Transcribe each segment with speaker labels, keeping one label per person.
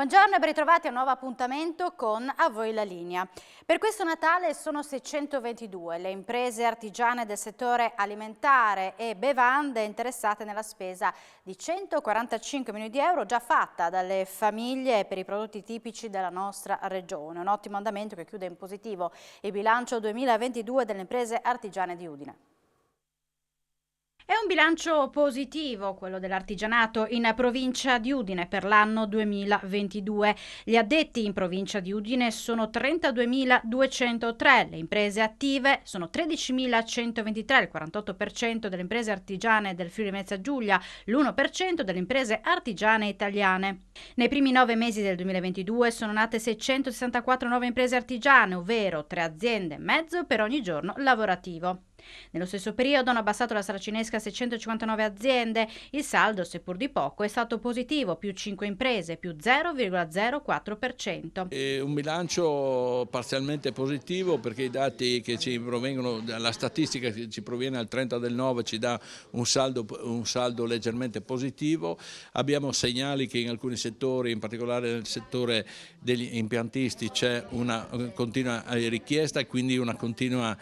Speaker 1: Buongiorno e ben ritrovati a un nuovo appuntamento con A Voi la Linea. Per questo Natale sono 622 le imprese artigiane del settore alimentare e bevande interessate nella spesa di 145 milioni di euro già fatta dalle famiglie per i prodotti tipici della nostra regione. Un ottimo andamento che chiude in positivo il bilancio 2022 delle imprese artigiane di Udine. È un bilancio positivo quello dell'artigianato in provincia di Udine per l'anno 2022. Gli addetti in provincia di Udine sono 32.203, le imprese attive sono 13.123, il 48% delle imprese artigiane del Friuli Venezia Giulia, l'1% delle imprese artigiane italiane. Nei primi 9 mesi del 2022 sono nate 664 nuove imprese artigiane, ovvero 3 aziende e mezzo per ogni giorno lavorativo. Nello stesso periodo hanno abbassato la saracinesca 659 aziende, il saldo, seppur di poco, è stato positivo, più 5 imprese, più 0,04%.
Speaker 2: È un bilancio parzialmente positivo perché i dati che ci provengono dalla statistica che ci proviene al 30 del 9 ci dà un saldo leggermente positivo. Abbiamo segnali che in alcuni settori, in particolare nel settore degli impiantisti, c'è una continua richiesta e quindi una continua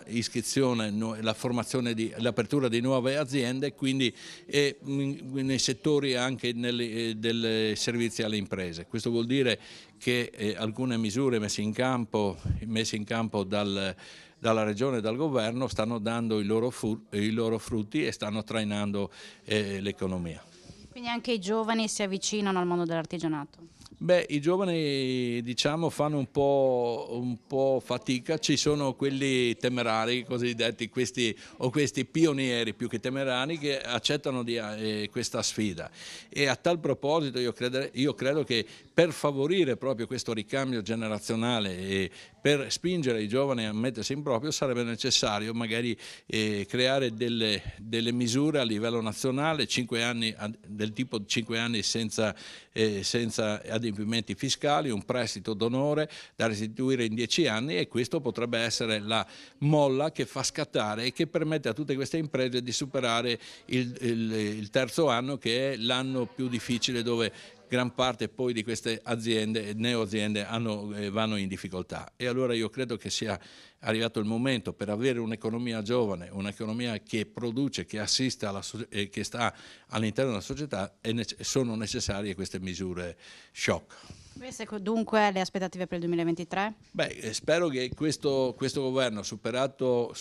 Speaker 2: iscrizione, l'apertura di nuove aziende, quindi nei settori anche dei servizi alle imprese. Questo vuol dire che alcune misure messe in campo dalla Regione e dal Governo stanno dando i loro frutti e stanno trainando l'economia.
Speaker 1: Quindi anche i giovani si avvicinano al mondo dell'artigianato?
Speaker 2: Beh, i giovani diciamo fanno un po' fatica, ci sono quelli temerari, cosiddetti questi pionieri più che temerari che accettano questa sfida e a tal proposito io credo che per favorire proprio questo ricambio generazionale e per spingere i giovani a mettersi in proprio sarebbe necessario magari creare delle misure a livello nazionale, 5 anni, del tipo 5 anni senza adempimenti fiscali, un prestito d'onore da restituire in 10 anni e questo potrebbe essere la molla che fa scattare e che permette a tutte queste imprese di superare il terzo anno, che è l'anno più difficile dove gran parte poi di queste aziende, neo-aziende, vanno in difficoltà. E allora io credo che sia arrivato il momento per avere un'economia giovane, un'economia che produce, che assiste, che sta all'interno della società, sono necessarie queste misure shock.
Speaker 1: Dunque le aspettative per il 2023?
Speaker 2: Beh, spero che questo governo, superato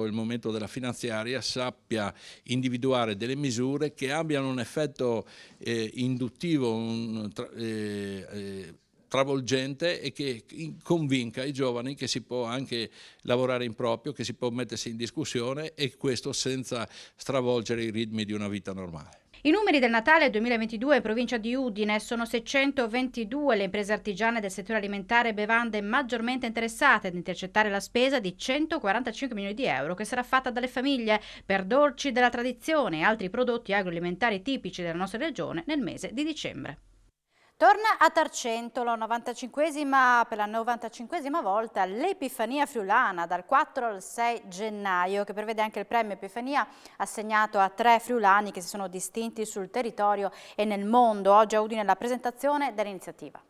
Speaker 2: il momento della finanziaria, sappia individuare delle misure che abbiano un effetto induttivo, travolgente e che convinca i giovani che si può anche lavorare in proprio, che si può mettersi in discussione e questo senza stravolgere i ritmi di una vita normale.
Speaker 1: I numeri del Natale 2022 in provincia di Udine sono 622 le imprese artigiane del settore alimentare e bevande maggiormente interessate ad intercettare la spesa di 145 milioni di euro che sarà fatta dalle famiglie per dolci della tradizione e altri prodotti agroalimentari tipici della nostra regione nel mese di dicembre. Torna a Tarcento per la 95esima volta l'Epifania Friulana dal 4 al 6 gennaio che prevede anche il premio Epifania assegnato a 3 friulani che si sono distinti sul territorio e nel mondo. Oggi a Udine la presentazione dell'iniziativa.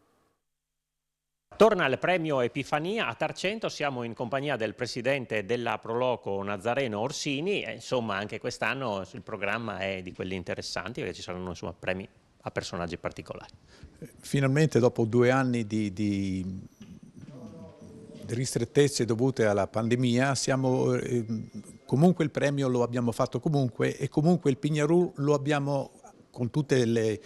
Speaker 3: Torna il premio Epifania a Tarcento, siamo in compagnia del presidente della Proloco Nazareno Orsini e insomma anche quest'anno il programma è di quelli interessanti perché ci saranno insomma premi a personaggi particolari.
Speaker 4: Finalmente dopo 2 anni di ristrettezze dovute alla pandemia, comunque il premio lo abbiamo fatto comunque e comunque il Pignarù lo abbiamo, con tutte le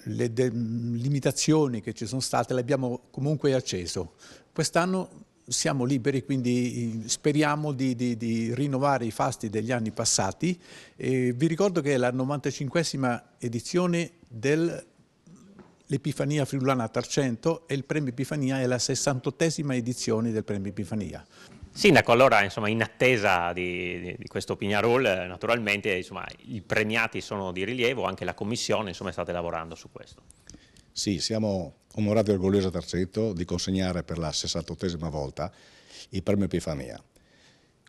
Speaker 4: limitazioni che ci sono state, l'abbiamo comunque acceso. Quest'anno siamo liberi, quindi speriamo di rinnovare i fasti degli anni passati. Vi ricordo che è la 95esima edizione dell'Epifania Friulana a Tarcento e il premio Epifania è la 68esima edizione del premio Epifania.
Speaker 3: Sindaco, allora insomma, in attesa di questo Pignarol, naturalmente insomma, i premiati sono di rilievo, anche la commissione insomma, state lavorando su questo.
Speaker 5: Sì, siamo onorati e orgogliosi a Tarcento di consegnare per la 68esima volta il premio Epifania.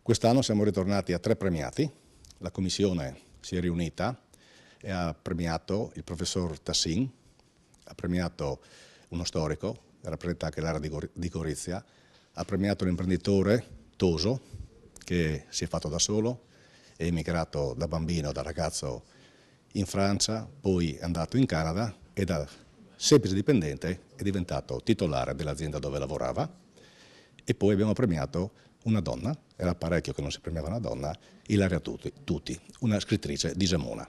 Speaker 5: Quest'anno siamo ritornati a 3 premiati, la commissione si è riunita e ha premiato il professor Tassin, ha premiato uno storico, rappresenta anche l'area di Gorizia, ha premiato l'imprenditore Toso, che si è fatto da solo, è emigrato da bambino, da ragazzo in Francia, poi è andato in Canada e da semplice dipendente è diventato titolare dell'azienda dove lavorava. E poi abbiamo premiato una donna, era parecchio che non si premiava una donna, Ilaria Tutti, una scrittrice di Gemona.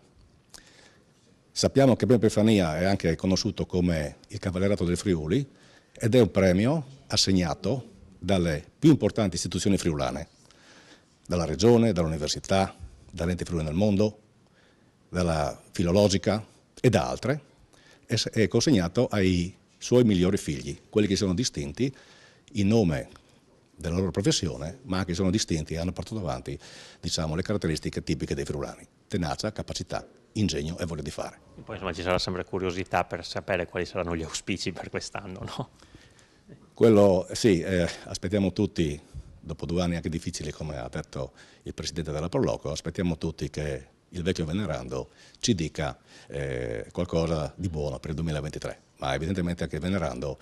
Speaker 5: Sappiamo che il premio Epifania è anche conosciuto come il Cavallerato del Friuli ed è un premio assegnato dalle più importanti istituzioni friulane, dalla Regione, dall'Università, dall'Ente Friuli nel Mondo, dalla Filologica e da altre, è consegnato ai suoi migliori figli, quelli che sono distinti in nome della loro professione, ma anche sono distinti e hanno portato avanti, diciamo, le caratteristiche tipiche dei friulani: tenacia, capacità, ingegno e voglia di fare.
Speaker 3: E poi insomma ci sarà sempre curiosità per sapere quali saranno gli auspici per quest'anno, no?
Speaker 5: Quello sì, aspettiamo tutti, dopo 2 anni anche difficili come ha detto il Presidente della Proloco, aspettiamo tutti che il vecchio venerando ci dica qualcosa di buono per il 2023. Ma evidentemente anche venerando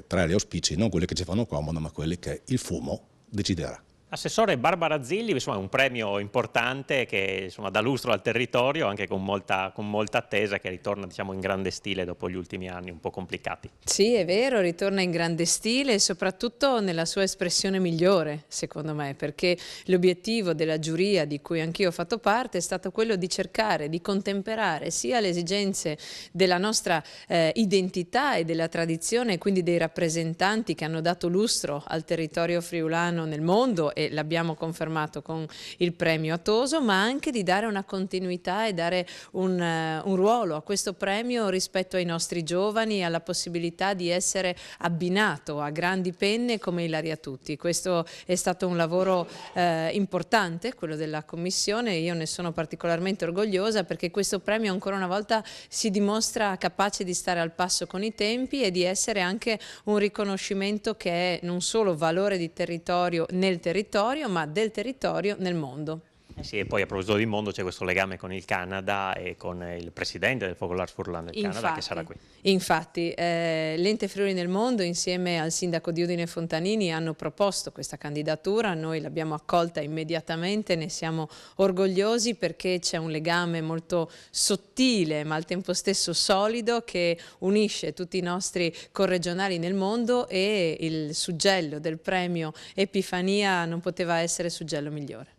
Speaker 5: tra gli auspici non quelli che ci fanno comodo, ma quelli che il fumo deciderà.
Speaker 3: Assessore Barbara Zilli, insomma, è un premio importante che insomma, dà lustro al territorio, anche con molta attesa, che ritorna, diciamo, in grande stile dopo gli ultimi anni un po' complicati.
Speaker 6: Sì, è vero, ritorna in grande stile e soprattutto nella sua espressione migliore, secondo me, perché l'obiettivo della giuria, di cui anch'io ho fatto parte, è stato quello di cercare di contemperare sia le esigenze della nostra identità e della tradizione, quindi dei rappresentanti che hanno dato lustro al territorio friulano nel mondo, e l'abbiamo confermato con il premio a Toso, ma anche di dare una continuità e dare un ruolo a questo premio rispetto ai nostri giovani, alla possibilità di essere abbinato a grandi penne come Ilaria Tutti. Questo è stato un lavoro importante, quello della Commissione, e io ne sono particolarmente orgogliosa, perché questo premio ancora una volta si dimostra capace di stare al passo con i tempi e di essere anche un riconoscimento che è non solo valore di territorio nel territorio, ma del territorio nel mondo.
Speaker 3: Sì, e poi a proposito di mondo c'è questo legame con il Canada e con il presidente del Focolare Furlan del Canada, che sarà qui.
Speaker 6: Infatti, l'Ente Friuli nel Mondo insieme al sindaco di Udine Fontanini hanno proposto questa candidatura, noi l'abbiamo accolta immediatamente, ne siamo orgogliosi perché c'è un legame molto sottile ma al tempo stesso solido che unisce tutti i nostri corregionali nel mondo, e il suggello del premio Epifania non poteva essere suggello migliore.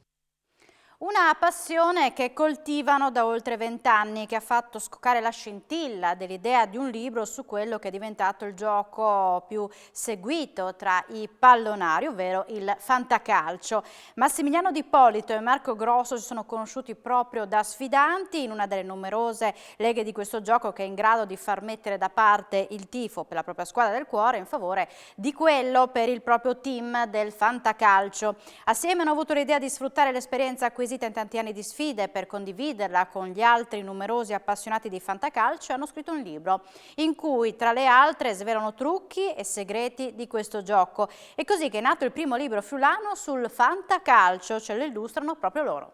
Speaker 1: Una passione che coltivano da oltre 20 anni, che ha fatto scoccare la scintilla dell'idea di un libro su quello che è diventato il gioco più seguito tra i pallonari, ovvero il fantacalcio. Massimiliano Di Ippolito e Marco Grosso si sono conosciuti proprio da sfidanti in una delle numerose leghe di questo gioco, che è in grado di far mettere da parte il tifo per la propria squadra del cuore in favore di quello per il proprio team del fantacalcio. Assieme hanno avuto l'idea di sfruttare l'esperienza acquisita in tanti anni di sfide per condividerla con gli altri numerosi appassionati di fantacalcio, e hanno scritto un libro in cui tra le altre svelano trucchi e segreti di questo gioco. È così che è nato il primo libro friulano sul fantacalcio, ce lo illustrano proprio loro.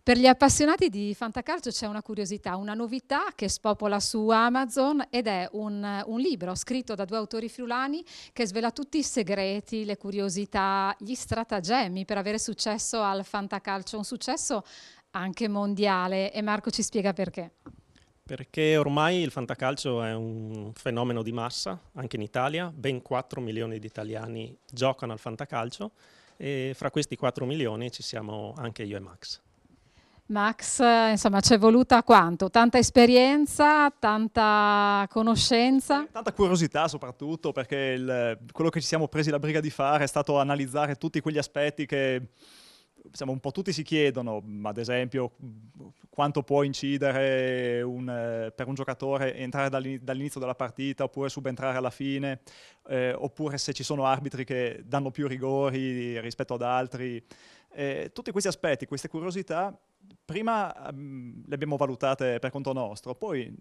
Speaker 7: Per gli appassionati di fantacalcio c'è una curiosità, una novità che spopola su Amazon, ed è un libro scritto da 2 autori friulani che svela tutti i segreti, le curiosità, gli stratagemmi per avere successo al fantacalcio, un successo anche mondiale, e Marco ci spiega perché.
Speaker 8: Perché ormai il fantacalcio è un fenomeno di massa, anche in Italia, ben 4 milioni di italiani giocano al fantacalcio, e fra questi 4 milioni ci siamo anche io e Max.
Speaker 7: Max, insomma, ci è voluta quanto? Tanta esperienza, tanta conoscenza?
Speaker 9: Tanta curiosità soprattutto, perché quello che ci siamo presi la briga di fare è stato analizzare tutti quegli aspetti che un po' tutti si chiedono, ad esempio quanto può incidere per un giocatore entrare dall'inizio della partita oppure subentrare alla fine, oppure se ci sono arbitri che danno più rigori rispetto ad altri. Tutti questi aspetti, queste curiosità, prima le abbiamo valutate per conto nostro, poi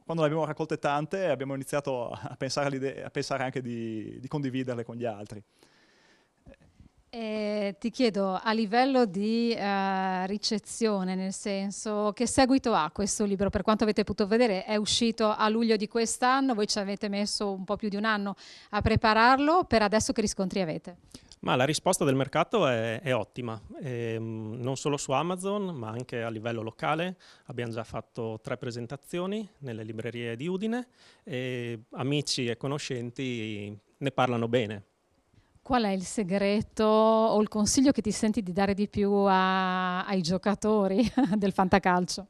Speaker 9: quando ne abbiamo raccolte tante abbiamo iniziato a pensare anche di condividerle con gli altri.
Speaker 7: Ti chiedo a livello di ricezione, nel senso, che seguito ha questo libro? Per quanto avete potuto vedere è uscito a luglio di quest'anno, voi ci avete messo un po' più di un anno a prepararlo, per adesso che riscontri avete?
Speaker 8: Ma la risposta del mercato è ottima, non solo su Amazon ma anche a livello locale. Abbiamo già fatto 3 presentazioni nelle librerie di Udine e amici e conoscenti ne parlano bene.
Speaker 7: Qual è il segreto o il consiglio che ti senti di dare di più ai giocatori del fantacalcio?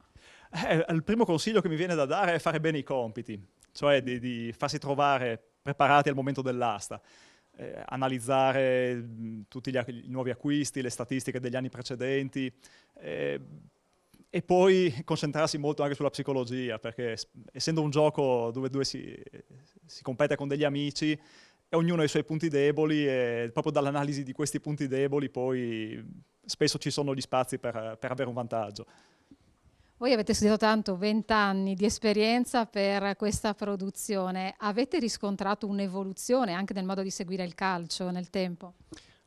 Speaker 9: Il primo consiglio che mi viene da dare è fare bene i compiti, cioè di farsi trovare preparati al momento dell'asta. Analizzare tutti i nuovi acquisti, le statistiche degli anni precedenti e poi concentrarsi molto anche sulla psicologia, perché essendo un gioco dove si compete con degli amici e ognuno ha i suoi punti deboli e proprio dall'analisi di questi punti deboli poi spesso ci sono gli spazi per avere un vantaggio.
Speaker 7: Voi avete studiato tanto, 20 anni di esperienza per questa produzione. Avete riscontrato un'evoluzione anche nel modo di seguire il calcio nel tempo?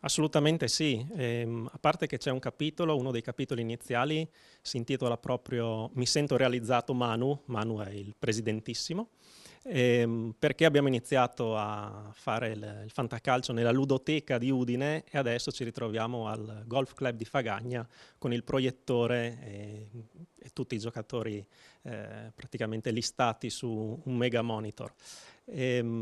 Speaker 8: Assolutamente sì, a parte che c'è un capitolo, uno dei capitoli iniziali si intitola proprio Mi sento realizzato Manu è il presidentissimo, perché abbiamo iniziato a fare il fantacalcio nella ludoteca di Udine e adesso ci ritroviamo al Golf Club di Fagagna con il proiettore e tutti i giocatori praticamente listati su un mega monitor.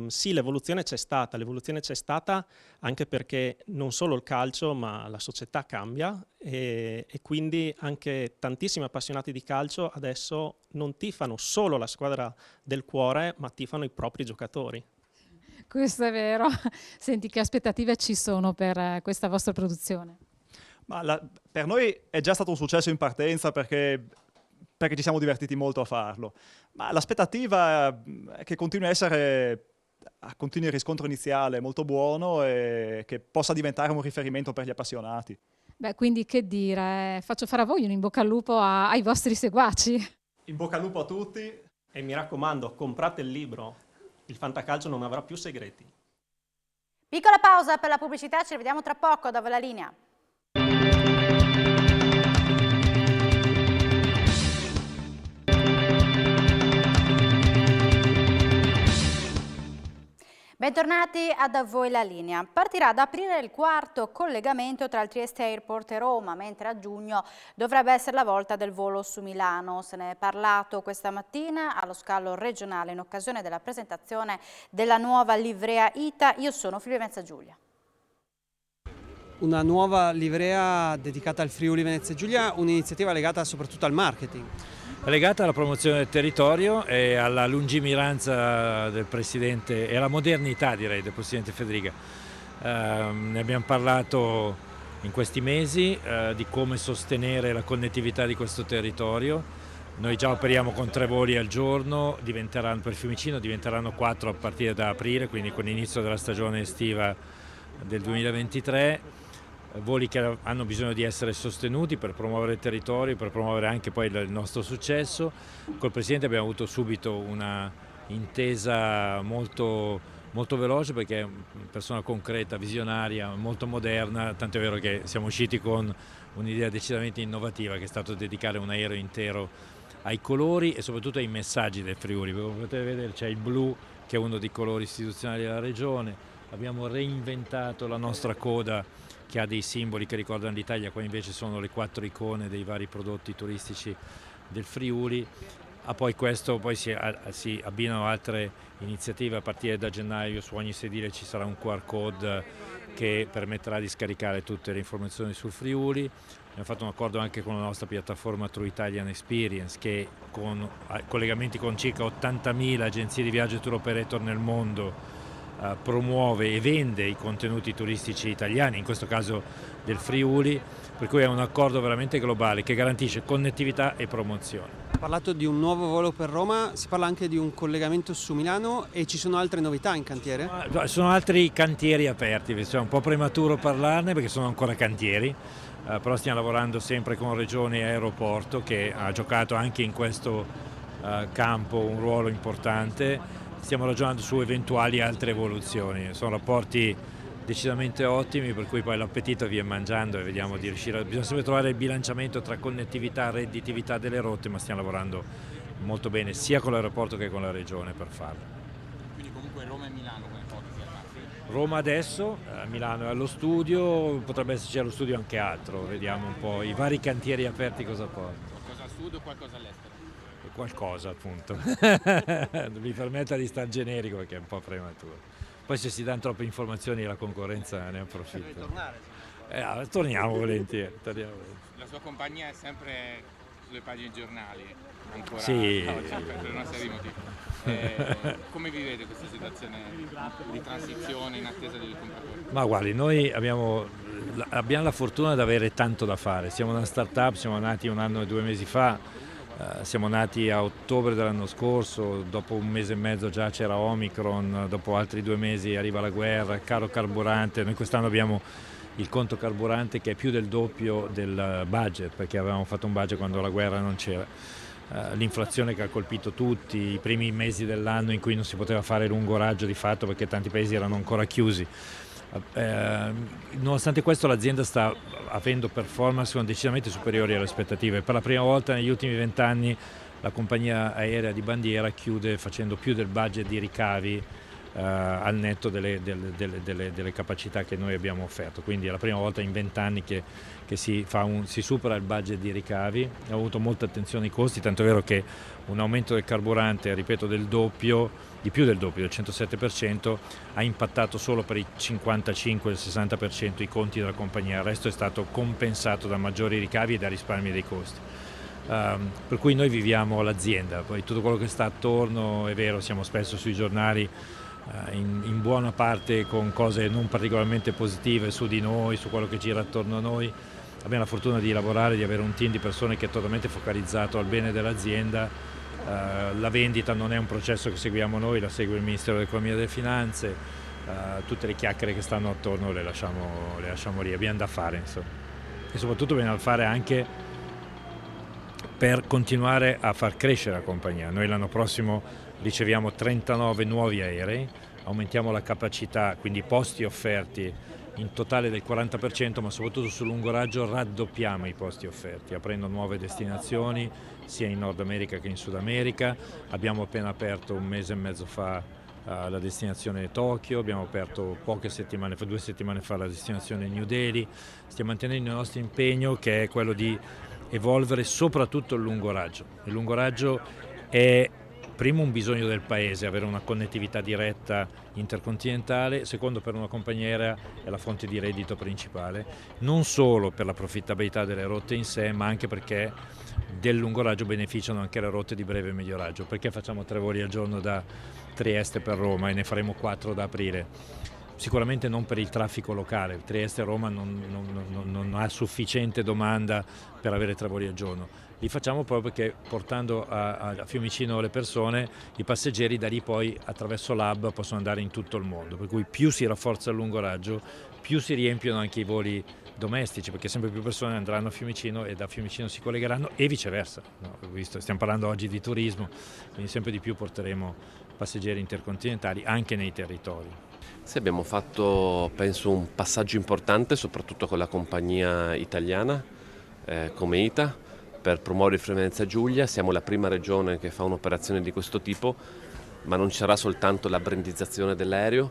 Speaker 8: Sì, l'evoluzione c'è stata anche perché non solo il calcio ma la società cambia e quindi anche tantissimi appassionati di calcio adesso non tifano solo la squadra del cuore ma tifano i propri giocatori.
Speaker 7: Questo è vero. Senti, che aspettative ci sono per questa vostra produzione?
Speaker 9: Ma per noi è già stato un successo in partenza perché ci siamo divertiti molto a farlo, ma l'aspettativa è che continui il riscontro iniziale molto buono e che possa diventare un riferimento per gli appassionati.
Speaker 7: Beh, quindi che dire, faccio fare a voi un in bocca al lupo ai vostri seguaci.
Speaker 9: In bocca al lupo a tutti.
Speaker 8: E mi raccomando, comprate il libro, il fantacalcio non avrà più segreti.
Speaker 1: Piccola pausa per la pubblicità, ci rivediamo tra poco, dove la linea. Bentornati a Da Voi la Linea. Partirà ad aprire il 4° collegamento tra il Trieste Airport e Roma, mentre a giugno dovrebbe essere la volta del volo su Milano. Se ne è parlato questa mattina allo scalo regionale in occasione della presentazione della nuova livrea ITA. Io sono Silvia Venezia Giulia.
Speaker 10: Una nuova livrea dedicata al Friuli Venezia Giulia, un'iniziativa legata soprattutto al marketing.
Speaker 11: Legata alla promozione del territorio e alla lungimiranza del Presidente e alla modernità, direi, del Presidente Federica. Ne abbiamo parlato in questi mesi di come sostenere la connettività di questo territorio. Noi già operiamo con 3 voli al giorno, per Fiumicino diventeranno 4 a partire da aprile, quindi con l'inizio della stagione estiva del 2023. Voli che hanno bisogno di essere sostenuti per promuovere il territorio, per promuovere anche poi il nostro successo. Col Presidente abbiamo avuto subito una intesa molto veloce perché è una persona concreta, visionaria, molto moderna, tanto è vero che siamo usciti con un'idea decisamente innovativa che è stato dedicare un aereo intero ai colori e soprattutto ai messaggi del Friuli. Come potete vedere c'è il blu che è uno dei colori istituzionali della regione, abbiamo reinventato la nostra coda che ha dei simboli che ricordano l'Italia, qua invece sono le 4 icone dei vari prodotti turistici del Friuli. A poi questo si abbinano altre iniziative. A partire da gennaio su ogni sedile ci sarà un QR code che permetterà di scaricare tutte le informazioni sul Friuli. Abbiamo fatto un accordo anche con la nostra piattaforma True Italian Experience che con collegamenti con circa 80.000 agenzie di viaggio e tour operator nel mondo promuove e vende i contenuti turistici italiani, in questo caso del Friuli, per cui è un accordo veramente globale che garantisce connettività e promozione.
Speaker 10: Ha parlato di un nuovo volo per Roma, si parla anche di un collegamento su Milano e ci sono altre novità in cantiere?
Speaker 11: Sono altri cantieri aperti, è un po' prematuro parlarne perché sono ancora cantieri, però stiamo lavorando sempre con Regione e Aeroporto che ha giocato anche in questo campo un ruolo importante. Stiamo ragionando su eventuali altre evoluzioni, sono rapporti decisamente ottimi, per cui poi l'appetito viene mangiando e vediamo di riuscire. Bisogna sempre trovare il bilanciamento tra connettività e redditività delle rotte, ma stiamo lavorando molto bene sia con l'aeroporto che con la regione per farlo.
Speaker 12: Quindi comunque Roma e Milano come ipotesi al massimo?
Speaker 11: Roma adesso, Milano è allo studio, potrebbe esserci allo studio anche altro, vediamo un po' i vari cantieri aperti cosa portano.
Speaker 12: Qualcosa al sud o qualcosa all'estero?
Speaker 11: Qualcosa appunto, mi permetta di stare generico perché è un po' prematuro. Poi se si danno troppe informazioni la concorrenza ne approfitta. Torniamo volentieri.
Speaker 12: La sua compagnia è sempre sulle pagine giornali, ancora
Speaker 11: sì.
Speaker 12: Oggi, per una serie di motivi. Come vivete questa situazione di transizione in attesa del compratore?
Speaker 11: Ma guardi, noi abbiamo la fortuna di avere tanto da fare. Siamo una start-up, siamo nati 1 anno e 2 mesi fa. Siamo nati a ottobre dell'anno scorso, dopo 1 mese e mezzo già c'era Omicron, dopo altri 2 mesi arriva la guerra, caro carburante. Noi quest'anno abbiamo il conto carburante che è più del doppio del budget, perché avevamo fatto un budget quando la guerra non c'era. L'inflazione che ha colpito tutti, i primi mesi dell'anno in cui non si poteva fare lungo raggio di fatto perché tanti paesi erano ancora chiusi. Nonostante questo l'azienda sta avendo performance decisamente superiori alle aspettative. Per la prima volta negli ultimi 20 anni la compagnia aerea di bandiera chiude facendo più del budget di ricavi al netto delle capacità che noi abbiamo offerto, quindi è la prima volta in 20 anni che si supera il budget di ricavi. Ha avuto molta attenzione ai costi, tanto è vero che un aumento del carburante, ripeto, di più del doppio, del 107%, ha impattato solo per il 55-60% i conti della compagnia, il resto è stato compensato da maggiori ricavi e da risparmi dei costi. Per cui noi viviamo l'azienda, poi tutto quello che sta attorno è vero, siamo spesso sui giornali in buona parte con cose non particolarmente positive su di noi, su quello che gira attorno a noi. Abbiamo la fortuna di lavorare, di avere un team di persone che è totalmente focalizzato al bene dell'azienda. La vendita non è un processo che seguiamo noi, la segue il Ministero dell'Economia e delle Finanze. Tutte le chiacchiere che stanno attorno le lasciamo lì, abbiamo da fare insomma. E soprattutto abbiamo da fare anche per continuare a far crescere la compagnia. Noi l'anno prossimo riceviamo 39 nuovi aerei, aumentiamo la capacità, quindi posti offerti in totale del 40%, ma soprattutto sul lungo raggio raddoppiamo i posti offerti, aprendo nuove destinazioni sia in Nord America che in Sud America. Abbiamo appena aperto 1 mese e mezzo fa la destinazione Tokyo, abbiamo aperto 2 settimane fa la destinazione New Delhi. Stiamo mantenendo il nostro impegno, che è quello di evolvere soprattutto il lungo raggio. Il lungo raggio è primo un bisogno del paese, avere una connettività diretta intercontinentale, secondo per una compagnia aerea è la fonte di reddito principale, non solo per la profittabilità delle rotte in sé, ma anche perché del lungo raggio beneficiano anche le rotte di breve e medio raggio, perché facciamo 3 voli al giorno da Trieste per Roma e ne faremo 4 da aprile. Sicuramente non per il traffico locale, Trieste-Roma non ha sufficiente domanda per avere 3 voli al giorno. Li facciamo proprio perché portando a Fiumicino le persone, i passeggeri da lì poi attraverso l'hub possono andare in tutto il mondo, per cui più si rafforza il lungo raggio, più si riempiono anche i voli domestici, perché sempre più persone andranno a Fiumicino e da Fiumicino si collegheranno e viceversa. No, stiamo parlando oggi di turismo, quindi sempre di più porteremo passeggeri intercontinentali anche nei territori.
Speaker 13: Sì, abbiamo fatto penso un passaggio importante soprattutto con la compagnia italiana come ITA per promuovere il Friuli Venezia Giulia. Siamo la prima regione che fa un'operazione di questo tipo, ma non ci sarà soltanto la brandizzazione dell'aereo,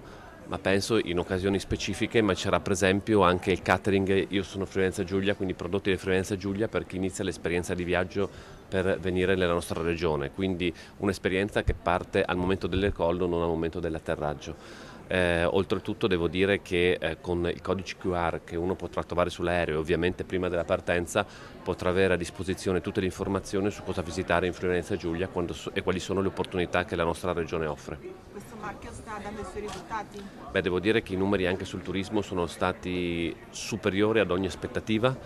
Speaker 13: ma penso in occasioni specifiche mancerà per esempio anche il catering Io sono Friuli Venezia Giulia, quindi prodotti del Friuli Venezia Giulia per chi inizia l'esperienza di viaggio per venire nella nostra regione, quindi un'esperienza che parte al momento del decollo, non al momento dell'atterraggio. Oltretutto devo dire che con i codici QR che uno potrà trovare sull'aereo, ovviamente prima della partenza potrà avere a disposizione tutte le informazioni su cosa visitare in Friuli Venezia Giulia e quali sono le opportunità che la nostra regione offre.
Speaker 14: Questo marchio sta dando i suoi risultati?
Speaker 13: Beh, devo dire che i numeri anche sul turismo sono stati superiori ad ogni aspettativa.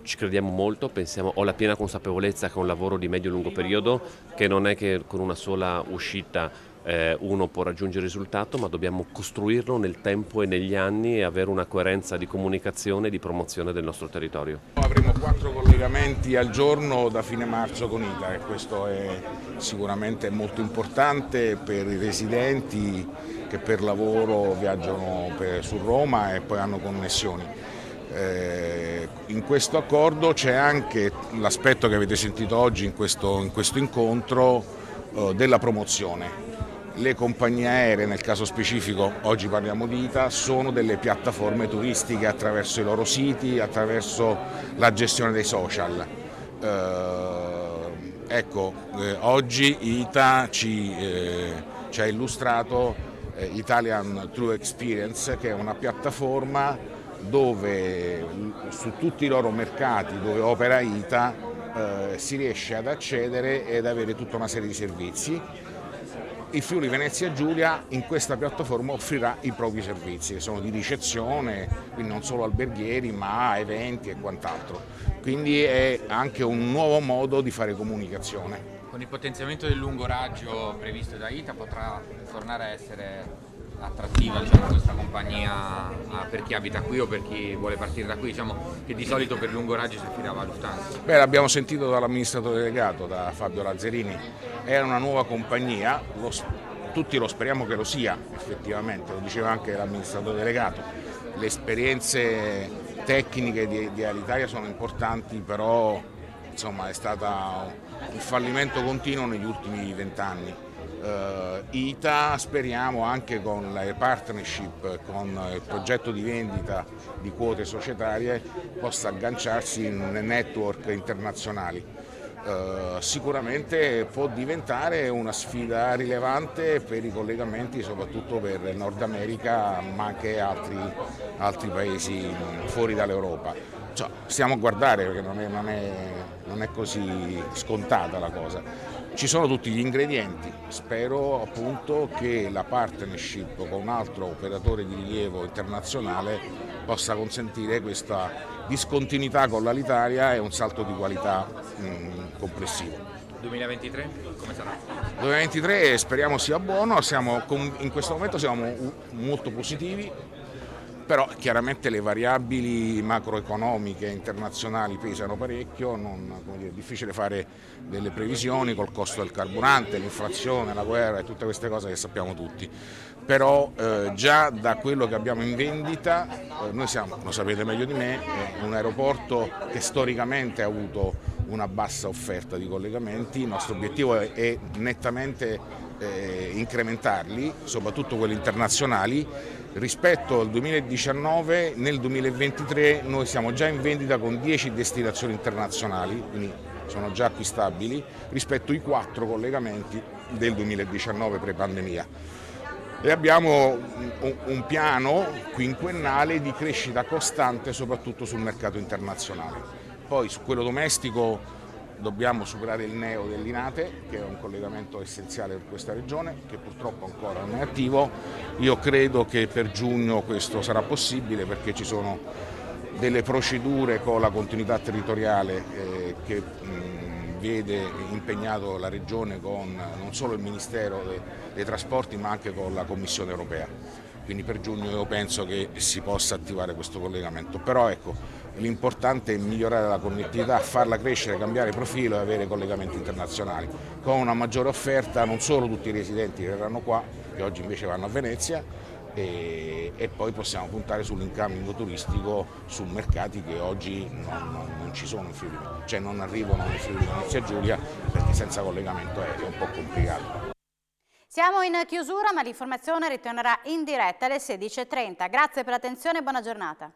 Speaker 13: Ci crediamo molto, ho la piena consapevolezza che è un lavoro di medio-lungo periodo, che non è che con una sola uscita uno può raggiungere il risultato, ma dobbiamo costruirlo nel tempo e negli anni e avere una coerenza di comunicazione e di promozione del nostro territorio.
Speaker 15: Avremo 4 collegamenti al giorno da fine marzo con ITA e questo è sicuramente molto importante per i residenti che per lavoro viaggiano su Roma e poi hanno connessioni. In questo accordo c'è anche l'aspetto che avete sentito oggi in questo incontro della promozione. Le compagnie aeree, nel caso specifico oggi parliamo di ITA, sono delle piattaforme turistiche attraverso i loro siti, attraverso la gestione dei social. Oggi ITA ci ha illustrato Italian True Experience, che è una piattaforma dove su tutti i loro mercati dove opera ITA si riesce ad accedere ed avere tutta una serie di servizi. Il Friuli Venezia Giulia in questa piattaforma offrirà i propri servizi, che sono di ricezione, quindi non solo alberghieri ma eventi e quant'altro. Quindi è anche un nuovo modo di fare comunicazione.
Speaker 12: Con il potenziamento del lungo raggio previsto da ITA potrà tornare a essere attrattiva, diciamo, questa compagnia per chi abita qui o per chi vuole partire da qui, diciamo, che di solito per lungo raggio si affidava a Lufthansa.
Speaker 15: Beh, l'abbiamo sentito dall'amministratore delegato, da Fabio Lazzarini, è una nuova compagnia, tutti lo speriamo che lo sia effettivamente, lo diceva anche l'amministratore delegato, le esperienze tecniche di Alitalia sono importanti, però insomma è stata un fallimento continuo negli ultimi 20 anni. ITA speriamo anche con le partnership, con il progetto di vendita di quote societarie possa agganciarsi in network internazionali. Sicuramente può diventare una sfida rilevante per i collegamenti soprattutto per il Nord America ma anche altri paesi fuori dall'Europa. Cioè, stiamo a guardare perché non è così scontata la cosa. Ci sono tutti gli ingredienti, spero appunto che la partnership con un altro operatore di rilievo internazionale possa consentire questa discontinuità con l'Alitalia e un salto di qualità complessivo.
Speaker 12: 2023 come sarà?
Speaker 15: 2023 speriamo sia buono, in questo momento siamo molto positivi. Però chiaramente le variabili macroeconomiche internazionali pesano parecchio, è difficile fare delle previsioni col costo del carburante, l'inflazione, la guerra e tutte queste cose che sappiamo tutti. Però già da quello che abbiamo in vendita, noi siamo, lo sapete meglio di me, un aeroporto che storicamente ha avuto una bassa offerta di collegamenti, il nostro obiettivo è nettamente incrementarli, soprattutto quelli internazionali. Rispetto al 2019, nel 2023 noi siamo già in vendita con 10 destinazioni internazionali, quindi sono già acquistabili, rispetto ai 4 collegamenti del 2019 pre-pandemia. E abbiamo un piano quinquennale di crescita costante soprattutto sul mercato internazionale. Poi su quello domestico dobbiamo superare il neo del Linate, che è un collegamento essenziale per questa regione, che purtroppo ancora non è attivo. Io credo che per giugno questo sarà possibile perché ci sono delle procedure con la continuità territoriale che vede impegnato la regione con non solo il Ministero dei Trasporti ma anche con la Commissione europea. Quindi per giugno io penso che si possa attivare questo collegamento, però ecco, l'importante è migliorare la connettività, farla crescere, cambiare profilo e avere collegamenti internazionali. Con una maggiore offerta non solo tutti i residenti che verranno qua, che oggi invece vanno a Venezia, e poi possiamo puntare sull'incoming turistico su mercati che oggi non ci sono in Friuli, cioè non arrivano in Friuli Venezia Giulia perché senza collegamento è un po' complicato.
Speaker 1: Siamo in chiusura, ma l'informazione ritornerà in diretta alle 16:30. Grazie per l'attenzione e buona giornata.